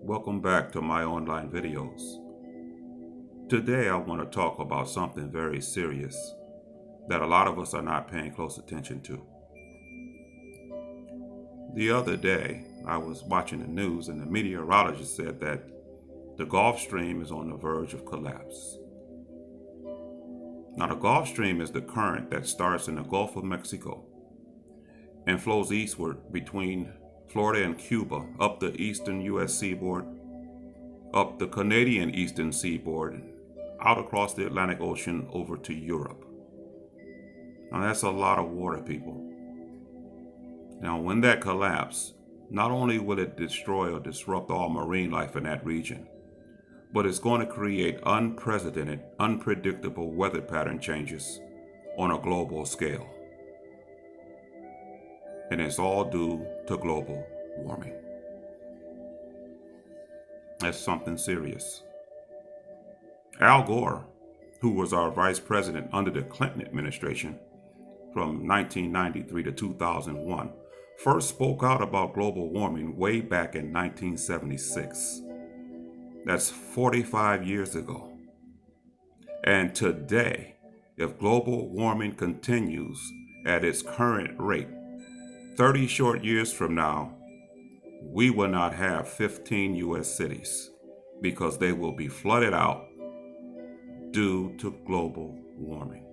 Welcome back to my online videos. Today I want to talk about something very serious that a lot of us are not paying close attention to. The other day I was watching the news and the meteorologist said that the Gulf Stream is on the verge of collapse. Now the Gulf Stream is the current that starts in the Gulf of Mexico and flows eastward between Florida and Cuba up the eastern US seaboard, up the Canadian eastern seaboard, out across the Atlantic Ocean over to Europe. Now that's a lot of water, people. Now when that collapses, not only will it destroy or disrupt all marine life in that region, but it's going to create unprecedented, unpredictable weather pattern changes on a global scale. And it's all due to global warming. That's something serious. Al Gore, who was our vice president under the Clinton administration from 1993 to 2001, first spoke out about global warming way back in 1976. That's 45 years ago. And today, if global warming continues at its current rate, 30 short years from now, we will not have 15 U.S. cities because they will be flooded out due to global warming.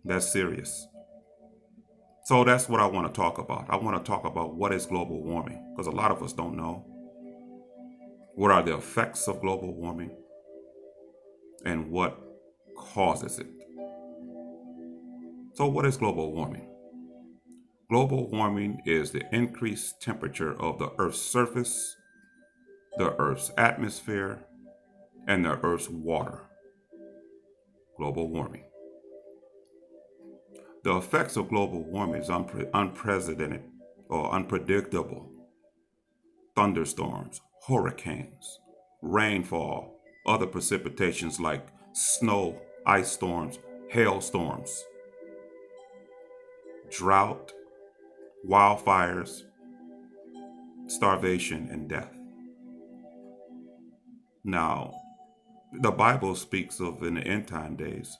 That's serious. So that's what I want to talk about. I want to talk about what is global warming because a lot of us don't know. What are the effects of global warming and what causes it? So what is global warming? Global warming is the increased temperature of the Earth's surface, the Earth's atmosphere, and the Earth's water. Global warming. The effects of global warming is unprecedented or unpredictable. Thunderstorms, hurricanes, rainfall, other precipitations like snow, ice storms, hailstorms, drought, wildfires, starvation, and death. Now, the Bible speaks of in the end time days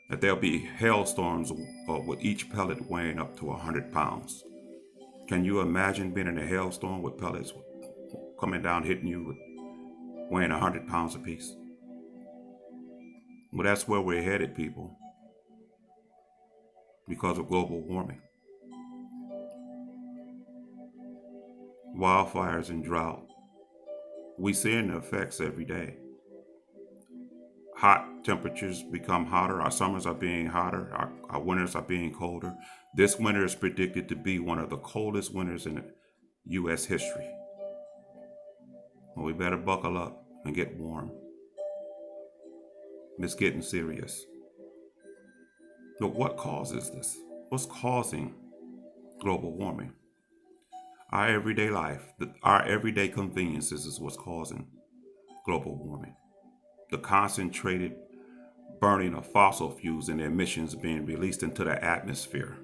that there'll be hailstorms with each pellet weighing up to 100 pounds. Can you imagine being in a hailstorm with pellets coming down, hitting you with weighing 100 pounds apiece? Well, that's where we're headed, people, because of global warming. Wildfires and drought. We seeing the effects every day. Hot temperatures become hotter. Our summers are being hotter. Our winters are being colder. This winter is predicted to be one of the coldest winters in U.S. history. Well, we better buckle up and get warm. It's getting serious. But what causes this? What's causing global warming? Our everyday life, our everyday conveniences is what's causing global warming. The concentrated burning of fossil fuels and the emissions being released into the atmosphere,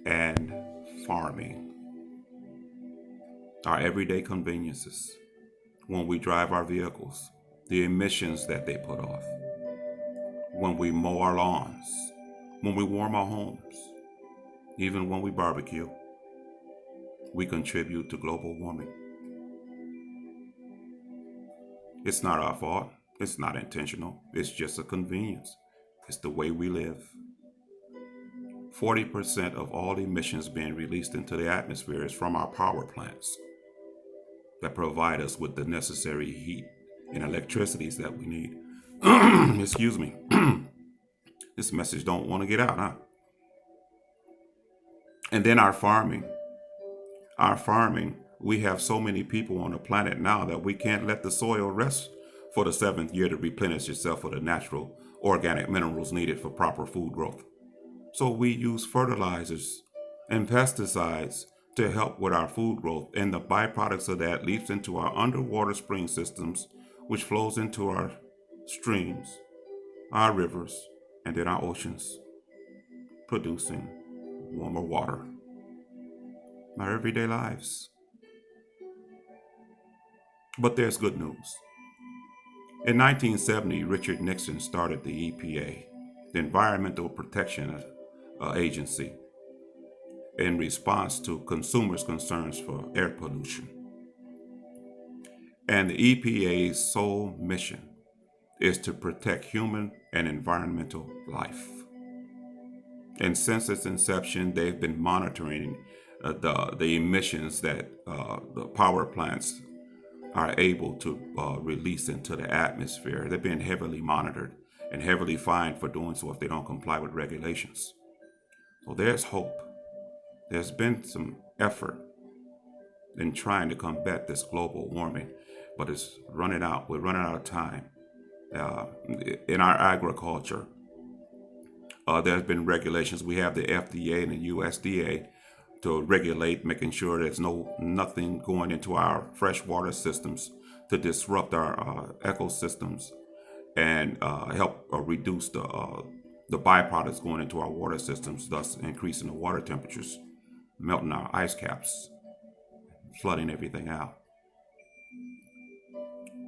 and farming. Our everyday conveniences. When we drive our vehicles, the emissions that they put off. When we mow our lawns, when we warm our homes, even when we barbecue, we contribute to global warming. It's not our fault. It's not intentional. It's just a convenience. It's the way we live. 40% of all emissions being released into the atmosphere is from our power plants that provide us with the necessary heat and electricities that we need. Excuse me. This message don't want to get out, huh? And then our farming. Our farming, we have so many people on the planet now that we can't let the soil rest for the seventh year to replenish itself with the natural organic minerals needed for proper food growth. So we use fertilizers and pesticides to help with our food growth, and the byproducts of that leaks into our underwater spring systems, which flows into our streams, our rivers, and then our oceans, producing warmer water. Our everyday lives. But there's good news. In 1970, Richard Nixon started the EPA, the Environmental Protection Agency, in response to consumers' concerns for air pollution. And the EPA's sole mission is to protect human and environmental life. And since its inception, they've been monitoring the emissions that the power plants are able to release into the atmosphere. They're being heavily monitored and heavily fined for doing so if they don't comply with regulations. So there's hope. There's been some effort in trying to combat this global warming, but it's running out. We're running out of time. Uh, in our agriculture, there's been regulations. We have the FDA and the USDA to regulate, making sure there's nothing going into our freshwater systems to disrupt our ecosystems and help reduce the byproducts going into our water systems, thus increasing the water temperatures, melting our ice caps, flooding everything out.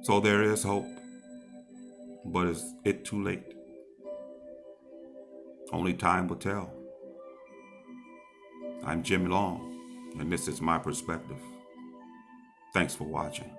So there is hope, but is it too late? Only time will tell. I'm Jim Long, and this is my perspective. Thanks for watching.